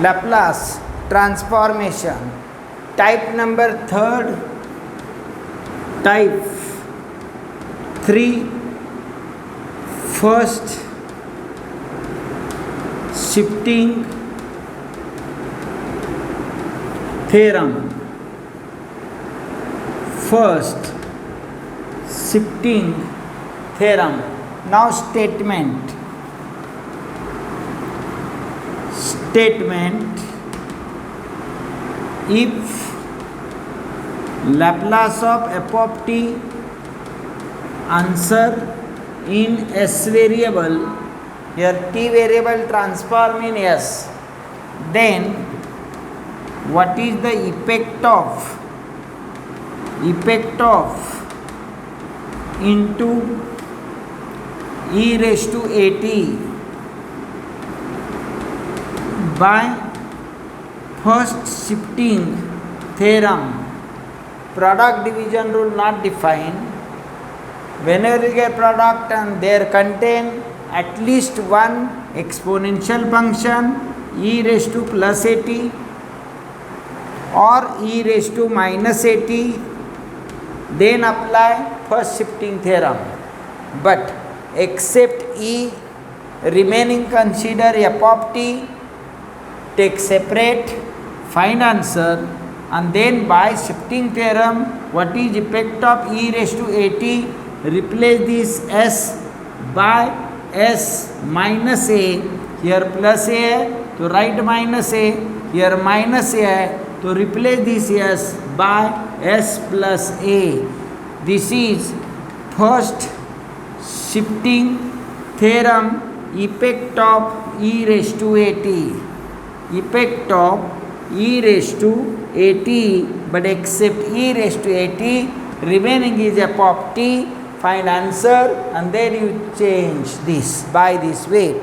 Laplace transformation. Type number third, type 3, first shifting theorem. First shifting theorem. Now statement. If Laplace of f of t answer in s variable, here t variable transform in s, then what is the effect of into e raised to at by first shifting theorem. Product division rule not defined. Whenever you get product and there contain at least one exponential function e raised to plus at or e raised to minus at, then apply first shifting theorem. But except e remaining, consider f of t, take separate, find answer, and then by shifting theorem, what is effect of e raised to at, replace this s by s minus a, here plus a, to write minus a, here minus a, to replace this s by s plus a. This is first shifting theorem, effect of e raised to at. Effect of e raised to at, but except e raised to at, remaining is f of t, find answer, and then you change this by this way.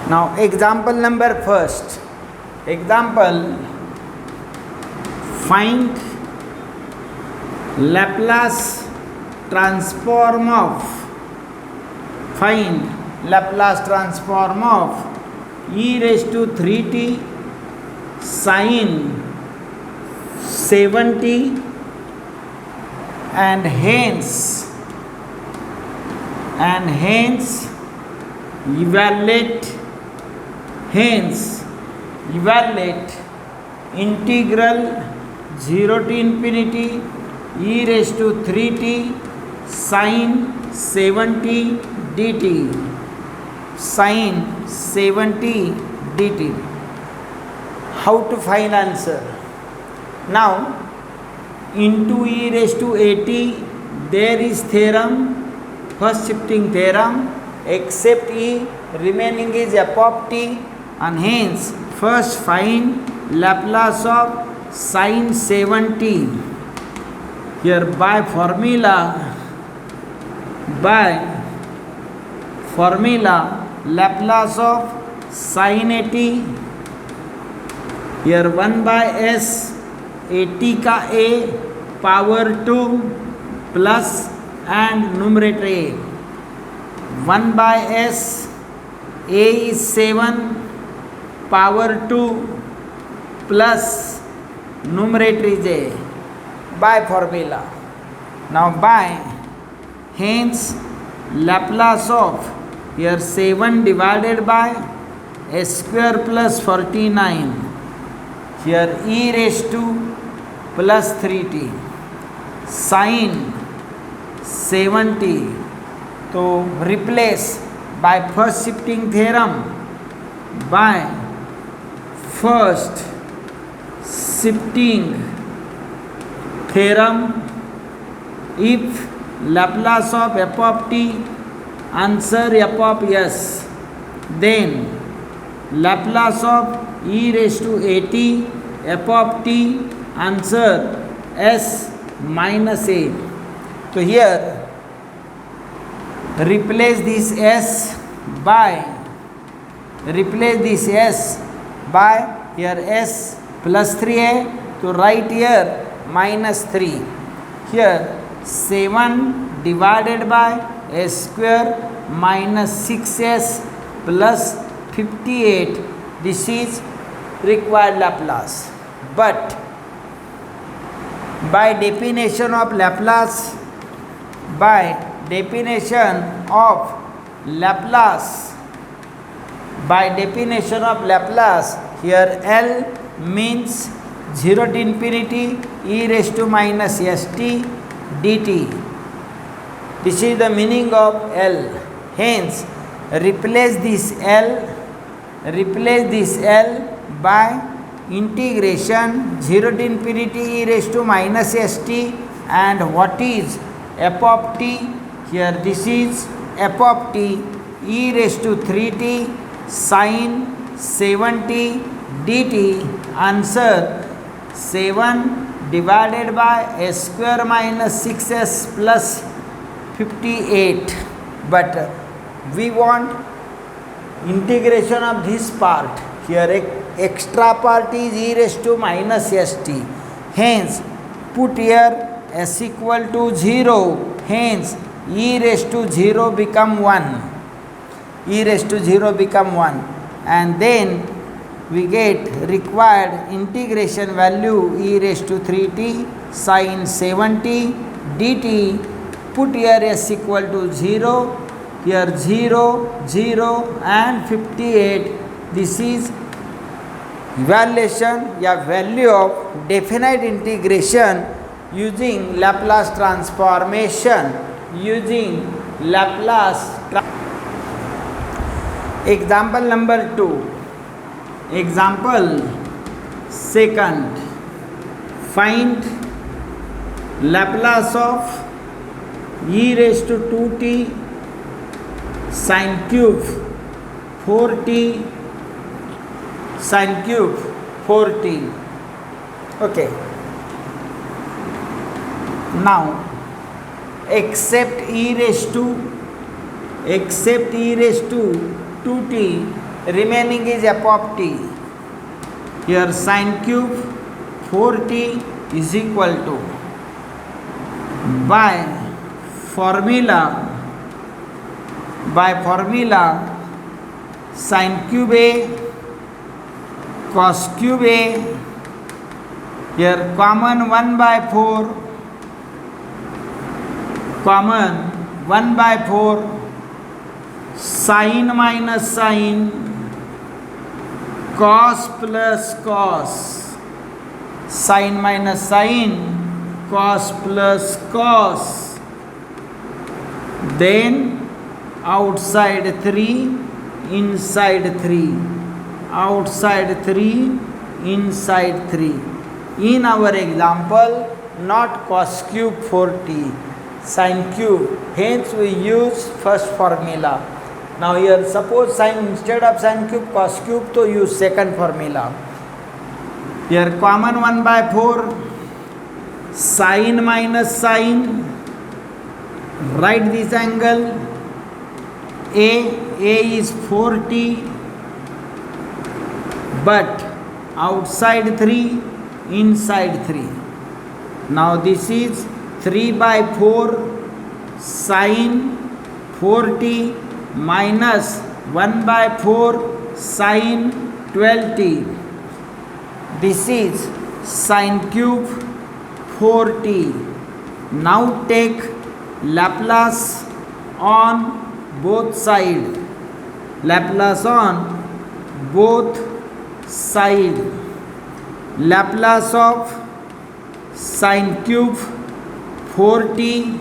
Now example number first. Example, find Laplace transform of e raised to 3t sin 7t and hence evaluate integral 0 to infinity e raised to 3t sin 7t dt. How to find answer? Now into e raised to at, there is theorem, first shifting theorem, except e remaining is f of t, and hence first find Laplace of sin 7t. Here by formula Laplace of sin at, here 1 by s at का a power 2 plus and numerator a, 1 by s a is 7 power 2 plus numerator is a, by formula. Now by hence Laplace of here 7 divided by s square plus 49, here e raised to plus 3t sin 7t. So replace by first shifting theorem, if Laplace of f of t answer f of s, then Laplace of e raised to at f of t answer s minus a. So here replace this s by here s plus 3a, to write here minus 3. Here 7 divided by s square minus 6s plus 58. This is required Laplace. But by definition of Laplace, here L means 0 to infinity e raised to minus st dt. This is the meaning of L. Hence, replace this L by integration 0 to infinity e raised to minus st, and what is f of t? Here this is f of t e raised to 3t sin 7t dt. Answer 7 divided by s square minus 6s plus 58. But we want integration of this part. Here extra part is e raised to minus st. Hence put here s equal to 0. Hence e raised to 0 become 1. And then we get required integration value e raised to 3t sin 7t dt. Put here s equal to 0. Here 0, 0 and 58. This is value of definite integration using Laplace transformation. Example number 2. Example second. Find Laplace of e raised to 2t sin cube 4t sin cube 4t. Okay. Now accept e raised to 2t, remaining is f of t. Here sin cube 4t is equal to, by formula sin cube a cos cube a. Here common 1 by 4 sin minus sin cos plus cos, sin minus sin cos plus cos. Then outside 3 inside 3, outside 3 inside 3. In our example, not cos cube 4t, sin cube. Hence we use first formula. Now here suppose sin, instead of sin cube cos cube, to use second formula. Here common 1 by 4 sin minus sin, write this angle a is 4t, but outside 3 inside 3. Now this is 3 by 4 sin 4t minus 1 by 4 sin 12t. This is sin cube 4t. Now take Laplace on both sides. Laplace on both sides. Laplace of sin cube 4t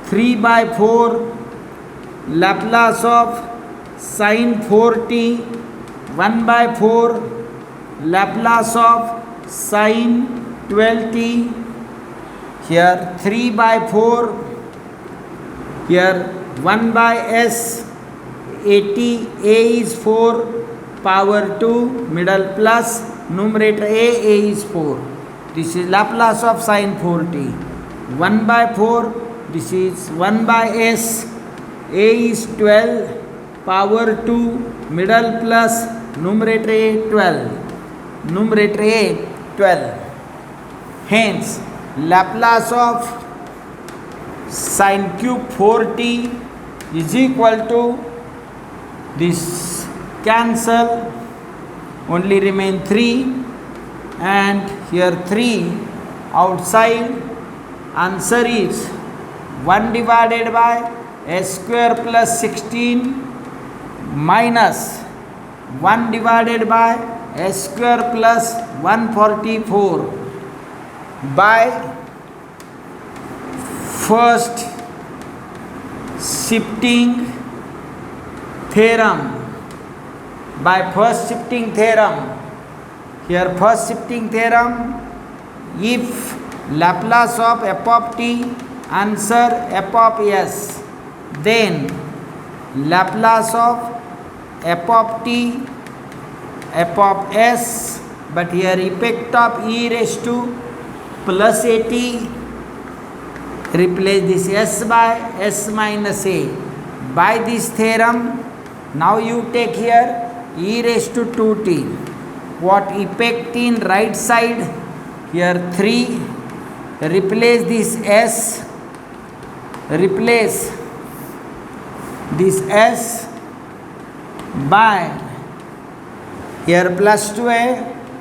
3 by 4. Laplace of sin 4t 1 by 4. Laplace of sin 12t. Here 3 by 4. Here 1 by s. 80 a is 4 power 2 middle plus numerator a is 4. This is Laplace of sin 4t. 1 by 4. This is 1 by s. A is 12 power 2 middle plus numerator a 12. Numerator a 12. Hence Laplace of sine cube 4t is equal to this cancel, only remain 3 and here 3 outside. Answer is 1 divided by s square plus 16 minus 1 divided by s square plus 144 by first shifting theorem. By first shifting theorem, here first shifting theorem, if Laplace of f of t answer f of s, then Laplace of f of t f of s, but here effect of e raised to plus at, replace this s by s minus a. By this theorem, now you take here e raised to 2t. What effect in right side? Here 3. Replace this s. Replace this s by here plus 2a.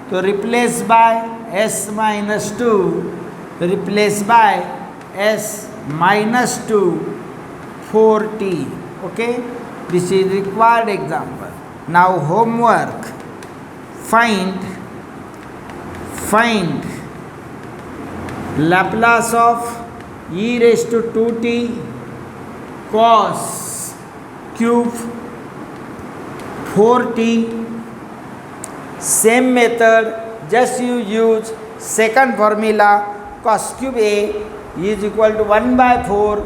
So replace by s minus 2. Replace by s minus 2 4t. Okay, this is required example. Now homework, find Laplace of e raised to 2t cos cube 4t. Same method, just you use second formula, cos cube a is equal to 1 by 4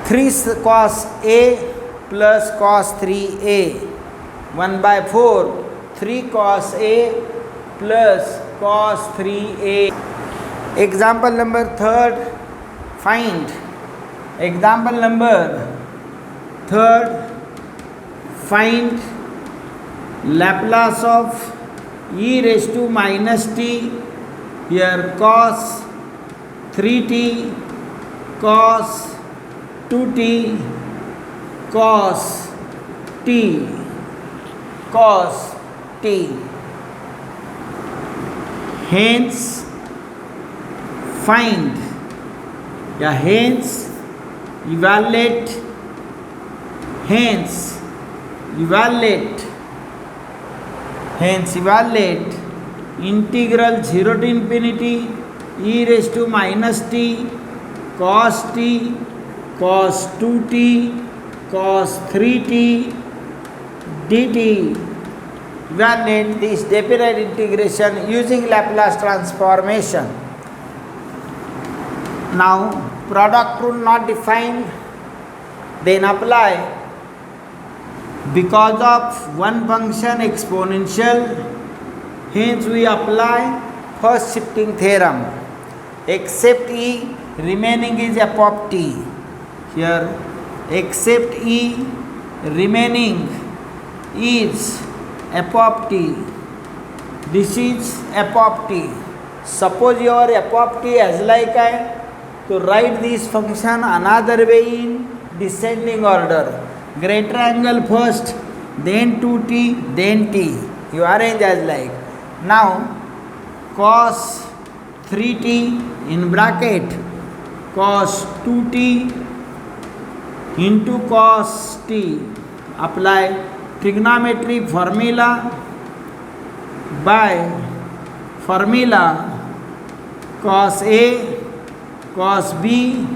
3 cos a plus cos 3a. 1 by 4 3 cos a plus cos 3a. Example number 3rd, find. Example number 3rd, find Laplace of e raised to minus t. Here cos 3t, cos 2t, cos t, cos t. Hence find, hence evaluate, integral 0 to infinity e raised to minus t, cos 2t, cos 3t dt. Evaluate this definite integration using Laplace transformation. Now product rule not defined, then apply. Because of one function exponential, hence we apply first shifting theorem. Except e, remaining is f of t. Here except e, remaining is f of t. This is f of t. Suppose your f of t as like I, to write this function another way in descending order. Greater angle first, then 2t, then t. You arrange as like. Now cos 3t in bracket cos 2t into cos t. Apply trigonometry formula. By formula cos a, cos b,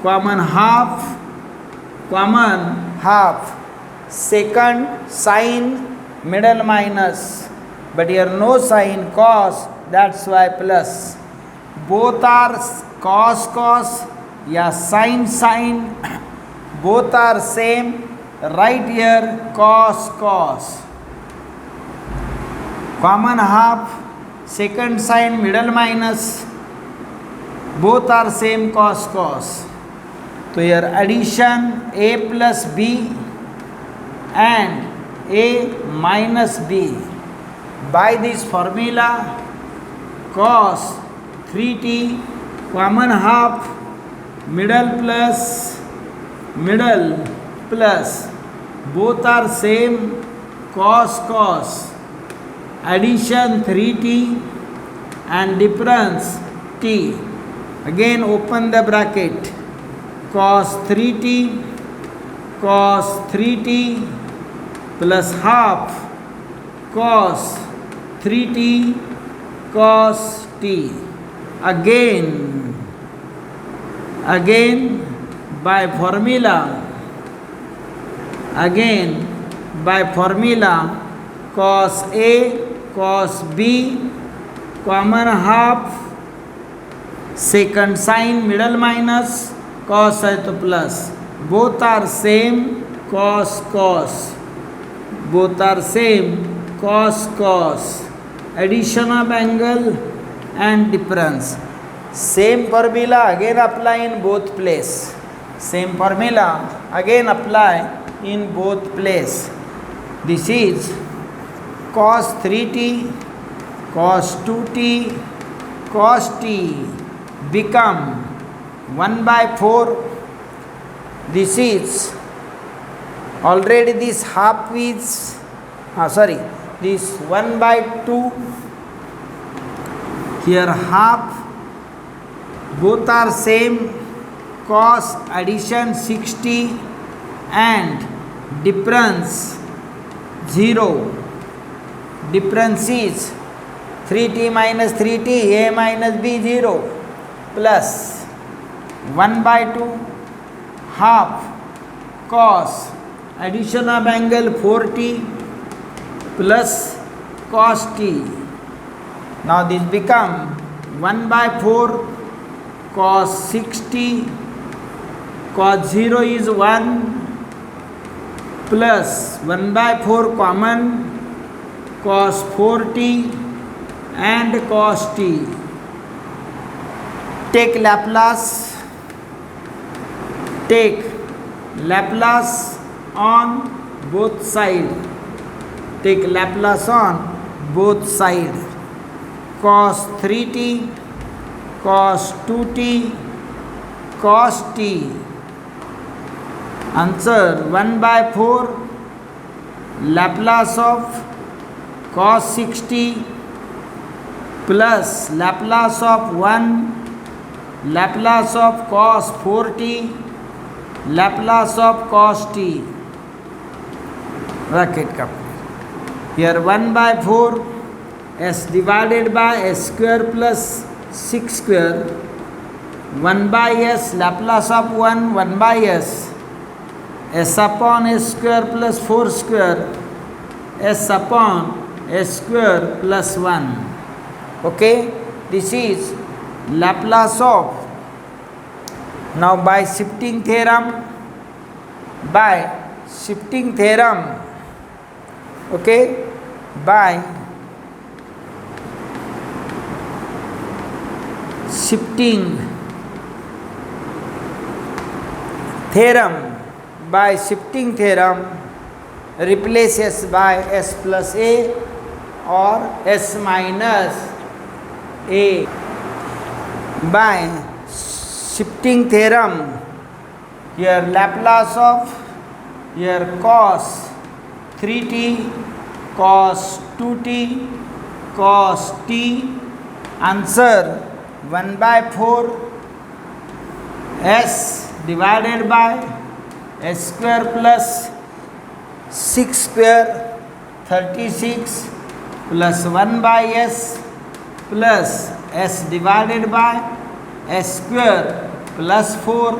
common half, second sine, middle minus, but here no sign cos, that's why plus. Both are cos, sine, both are same. Right here cos, common half, second sine, middle minus, both are same cos. So here addition a plus b and a minus b. By this formula cos 3t common half middle plus both are same cos addition 3t and difference t. Again open the bracket, cos 3t plus half cos 3t cos t. Again by formula cos A cos B common half, second sign middle minus, cos है तो plus, both are same cos both are same cos addition of angle and difference. Same formula again apply in both place. Same formula again apply in both place. This is cos 3t cos 2t cos t become 1/4. This is already this half is this 1/2. Here half, both are same cos addition 60 and difference 0. Difference is 3t minus 3t a minus b 0 plus 1/2 half cos addition of angle 4t plus cos t. Now this become 1/4 cos 60 cos 0 is 1 plus 1/4 common cos 4t and cos t. Take Laplace on both sides. Take Laplace on both sides. Cos 3t cos 2t cos t. Answer 1/4 Laplace of cos 60 plus Laplace of 1 Laplace of cos 4t Laplace of cos t. Bracket complete. Here 1/4 s divided by s square plus 6 square, 1/s Laplace of 1 s upon s square plus 4 square s upon s square plus 1. Okay, this is Laplace of. Now by shifting theorem, okay, by shifting theorem, replace s by s plus a or s minus a. By shifting theorem, here Laplace of here cos 3t cos 2t cos t. Answer 1/4 s divided by s square plus 6 square 36 plus 1/s plus s divided by s square plus 4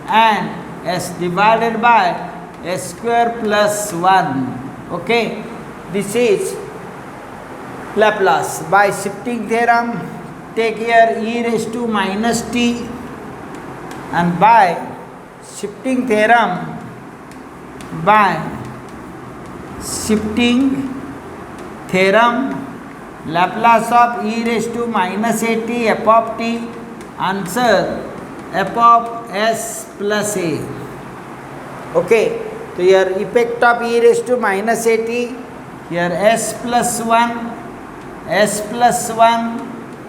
and s divided by s square plus 1. Okay, this is Laplace. By shifting theorem, take here e raised to minus t, and by shifting theorem, Laplace of e raised to minus at f of t. Answer f of s plus a. Okay, so here effect of e raised to minus at, here s plus 1 s plus 1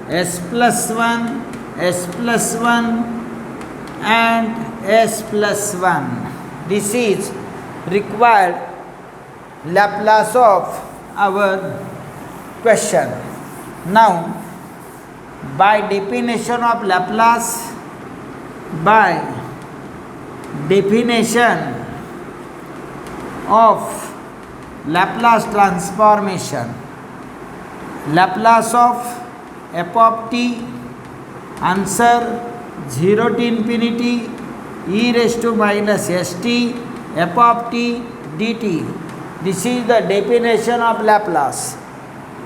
s plus 1 s plus 1 and s plus 1. This is required Laplace of our question. Now, by definition of Laplace, by definition of Laplace transformation, Laplace of f of t, answer 0 to infinity e raised to minus st f of t dt. This is the definition of Laplace.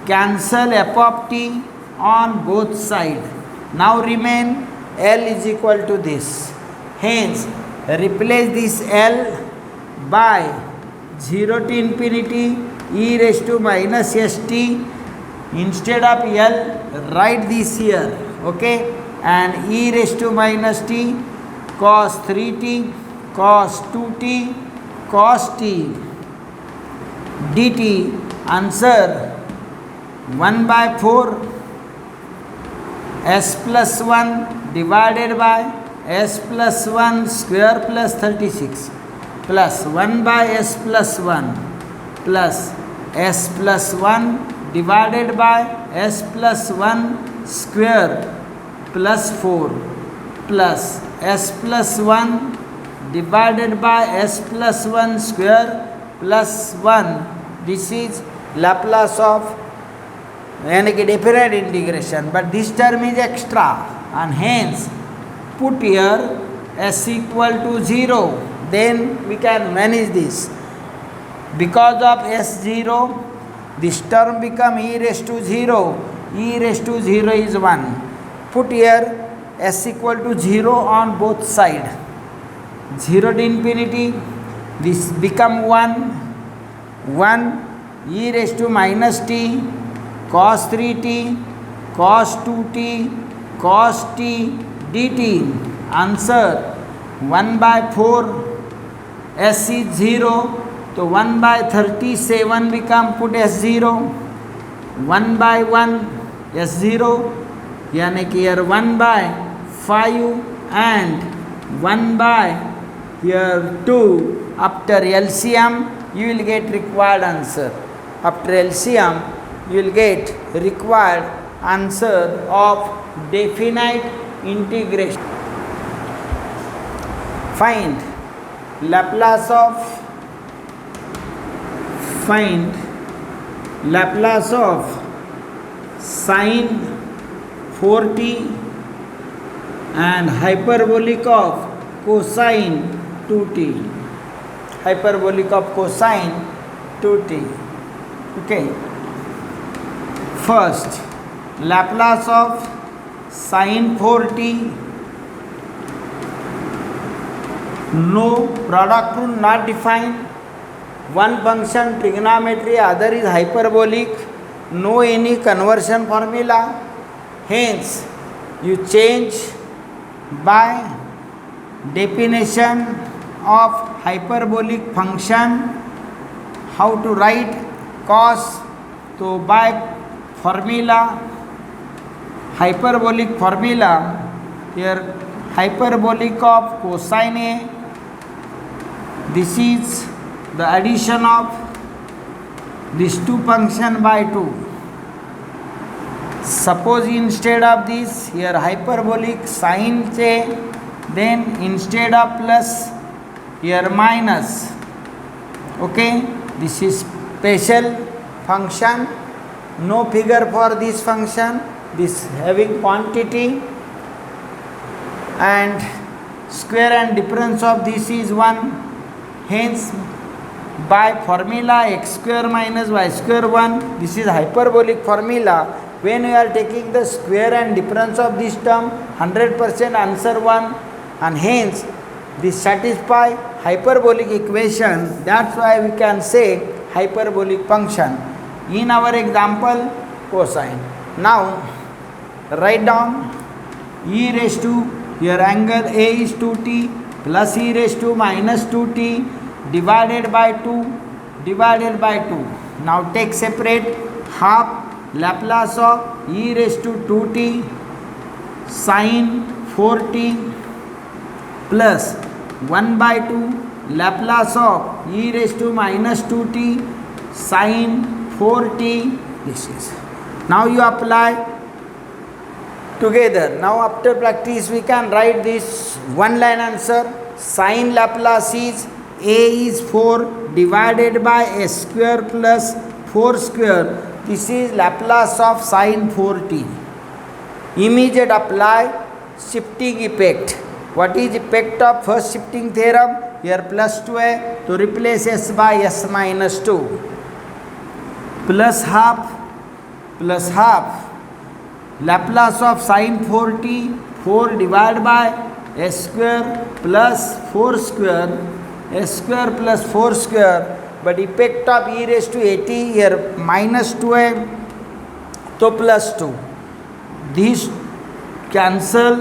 Cancel f of t on both sides. Now remain L is equal to this. Hence, replace this L by 0 to infinity e raised to minus st. Instead of L, write this here. Okay? And e raised to minus t cos 3t cos 2t cos t dt. Answer 1 by 4 s plus 1 divided by s plus 1 square plus 36 plus 1 by s plus 1 plus s plus 1 divided by s plus 1 square plus 4 plus s plus 1 divided by s plus 1 square plus 1. This is Laplace of definite integration, but this term is extra, and hence put here s equal to 0. Then we can manage this. Because of s0, this term become e raised to 0. E raised to 0 is 1. Put here s equal to 0 on both sides. 0 to infinity, this become 1. 1 e raised to minus t cos 3t cos 2t cos t dt. Answer 1 by 4 s is 0. So 1 by 37 become put s0. 1 by 1 s0 यानी कि here 1 by 5 and 1 by here 2. After LCM you will get required answer. After LCM you will get required answer of definite integration. Find Laplace of sine 4t and hyperbolic of cosine 2t. Hyperbolic of cosine 2t. Okay. First, Laplace of sine 4t. No product rule not defined. One function trigonometry, other is hyperbolic. No any conversion formula. Hence, you change by definition of hyperbolic function. How to write cos? So by formula, hyperbolic formula, here hyperbolic of cosine A. This is the addition of these two function by 2. Suppose instead of this here hyperbolic sine A, then instead of plus here minus. Okay, this is special function. No figure for this function. This having quantity and square and difference of this is 1. Hence by formula x square minus y square 1. This is hyperbolic formula. When we are taking the square and difference of this term, 100% answer 1, and hence this satisfy hyperbolic equation. That's why we can say hyperbolic function. In our example, cosine. Now write down e raised to your angle A is 2t plus e raised to minus 2t divided by 2 divided by 2. Now take separate half Laplace of e raised to 2t sine 4t plus 1 by 2 Laplace of e raised to minus 2t sin 4t. This is. Now you apply together. Now after practice we can write this one line answer. Sin Laplace is a is 4 divided by s square plus 4 square. This is Laplace of sin 4t. Immediate apply shifting effect. What is effect of first shifting theorem? Here plus 2 है तो replace s by s minus 2 plus half Laplace of sin 4t 4 divided by s square plus 4 square s square plus 4 square, but effect of e raised to at here minus 2 है तो plus 2. This cancel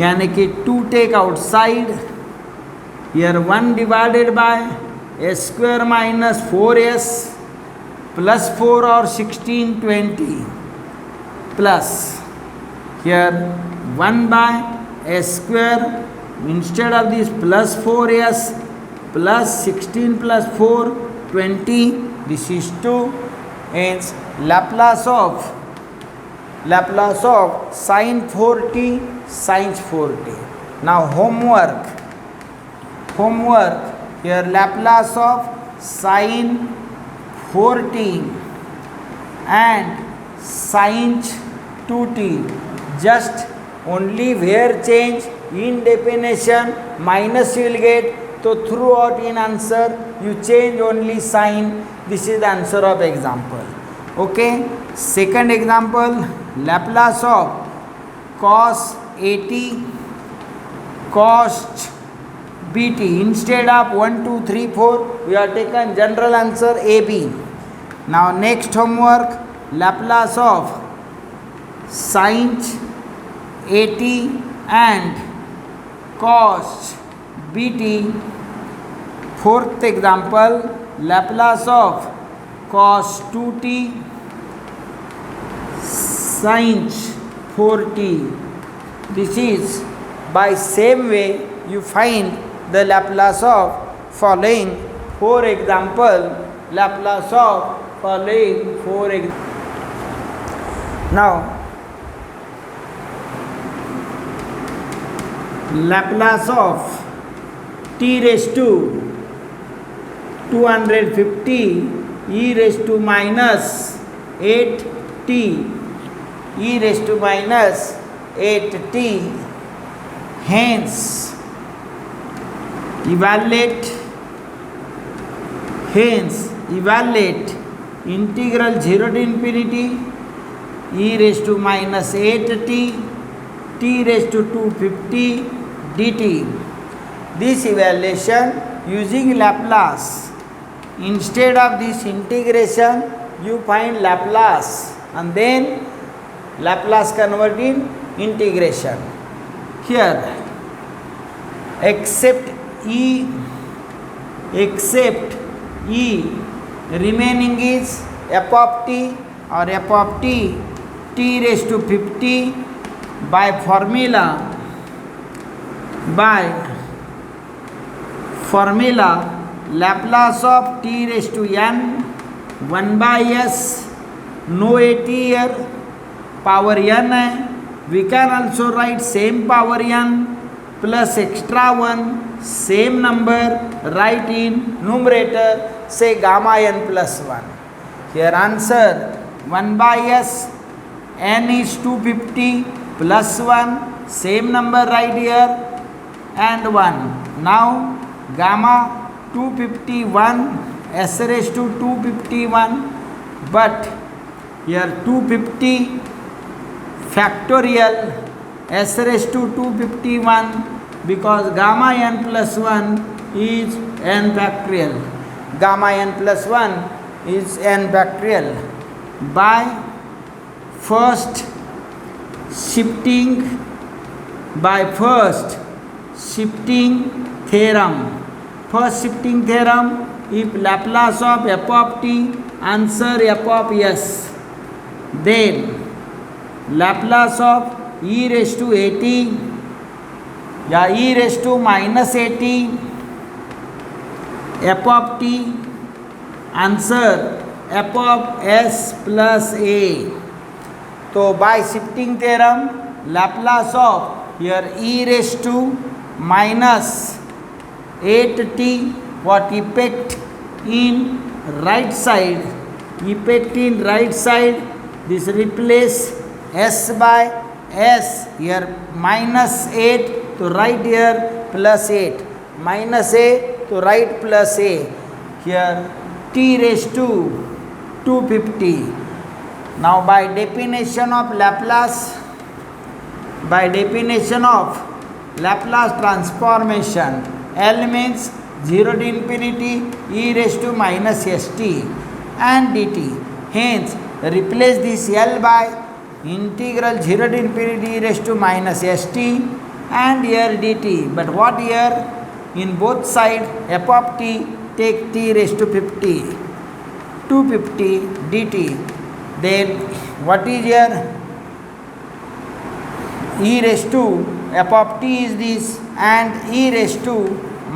यानी कि 2 take outside. Here 1 divided by s square minus 4s plus 4 or 16 20 plus here 1 by s square instead of this plus 4s plus 16 plus 4 20. This is 2. Hence Laplace of sin 4t sin 4t. Now homework. Here Laplace of sin 4t and sin 2t. Just only where change in definition minus you will get. So throughout in answer you change only sign. This is the answer of example. Okay. Second example, Laplace of cos at cos bt. Instead of 1 2 3 4 we have taken general answer AB. Now next homework, Laplace of sin at and cos bt. Fourth example, Laplace of cos 2t sin 4t. This is by same way you find the Laplace of following 4 example. Laplace of following 4 example. Now Laplace of t raised to 250 e raised to minus 8t e raised to minus 8t. Hence evaluate integral 0 to infinity e raised to minus 8t t raised to 250 dt. This evaluation using Laplace. Instead of this integration you find Laplace and then Laplace convert in integration. Here except e remaining is f of t or f of t raised to 50 by formula Laplace of t raised to n 1 by s, no at here, power n है. We can also write same power n plus extra 1 same number write in numerator, say gamma n plus 1. Here answer 1 by s, n is 250 plus 1 same number right here and 1. Now gamma 251 s raised to 251, but here 250 factorial s raised to 251 because gamma n plus 1 is n factorial. Gamma n plus 1 is n factorial. By first shifting theorem. First shifting theorem, if Laplace of f of t answer f of s, then Laplace of e raised to at या e raised to minus at f of t, answer f of s plus a. तो by shifting theorem, Laplace of here e raised to minus 8t, what effect in right side, this replace s by s, here minus 8 to right here plus 8, minus a to right plus a, here t raised to 250. Now by definition of Laplace transformation, L means 0 to infinity e raised to minus st and dt. Hence replace this L by integral 0 to infinity e raised to minus st and here dt. But what here? In both sides f of t, take t raised to 50, 250 dt. Then what is here? E raised to f of t is this, and e raised to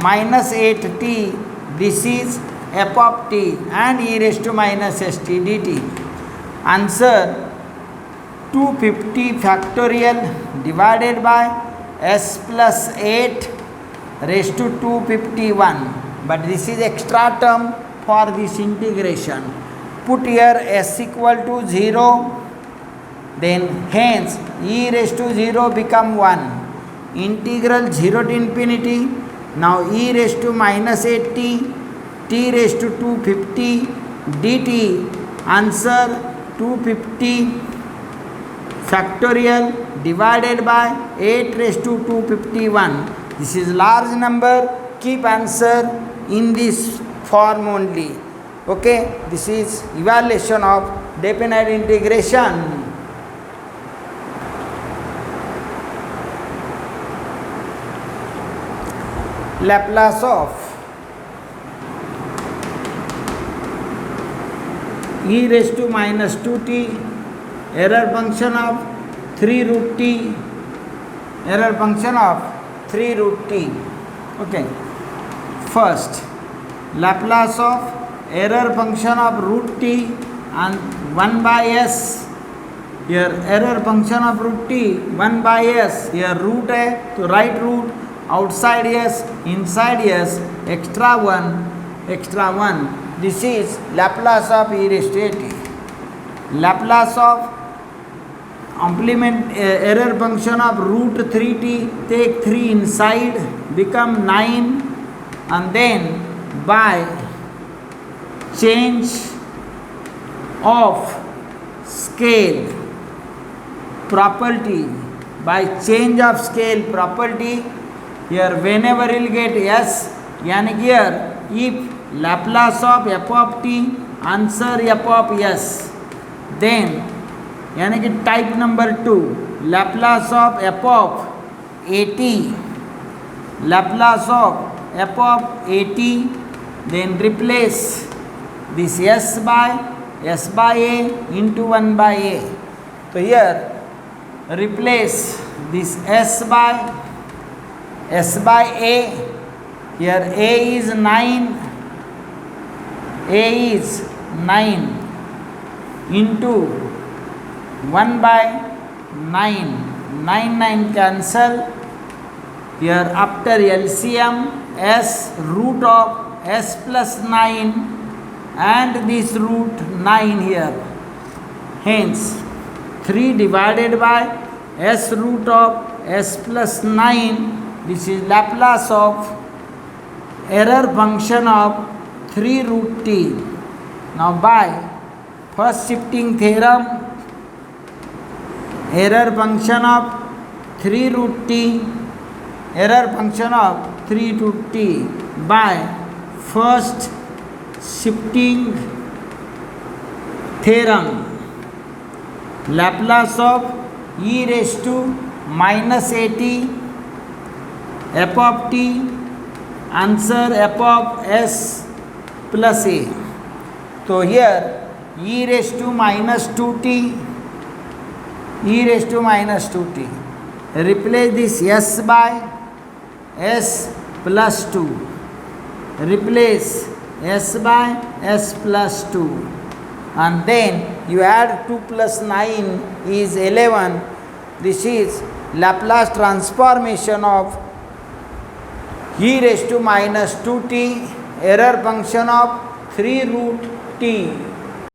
minus 8t, this is f of t, and e raised to minus st dt. Answer 250 factorial divided by s plus 8 raised to 251. But this is extra term for this integration. Put here s equal to 0, then hence e raised to 0 become 1. Integral 0 to infinity, now e raised to minus 8t, t raised to 250 dt. Answer 250 factorial divided by 8 raised to 251. This is large number. Keep answer in this form only. Okay, this is evaluation of definite integration. Laplace of e raised to minus 2t, error function of 3 root t, error function of 3 root t. Okay, first Laplace of error function of root t and 1 by s. Here error function of root t 1 by s, here root a to right root, outside s, inside s, extra 1. This is Laplace of e raised to at. Laplace of complement error function of root 3t, take 3 inside, become 9, and then by change of scale property, here whenever you will get s, yani here if Laplace of f of t, answer f of s, then yani ki type number 2 Laplace of f of at, Laplace of f of at, then replace this s by a into 1 by a. So here replace this s by a, here a is 9 into 1 by 9, 9 cancel. Here after LCM, s root of s plus 9 and this root 9 here. Hence 3 divided by s root of s plus 9. This is Laplace of error function of 3 root t. Now by first shifting theorem, error function of 3 root t, by first shifting theorem, Laplace of e raised to minus at f of t, answer f of s plus a. So here e raised to minus 2t, replace this s by s plus 2. Replace s by s plus 2. And then you add 2 plus 9 is 11. This is Laplace transformation of e raised to minus 2t, error function of 3 root t.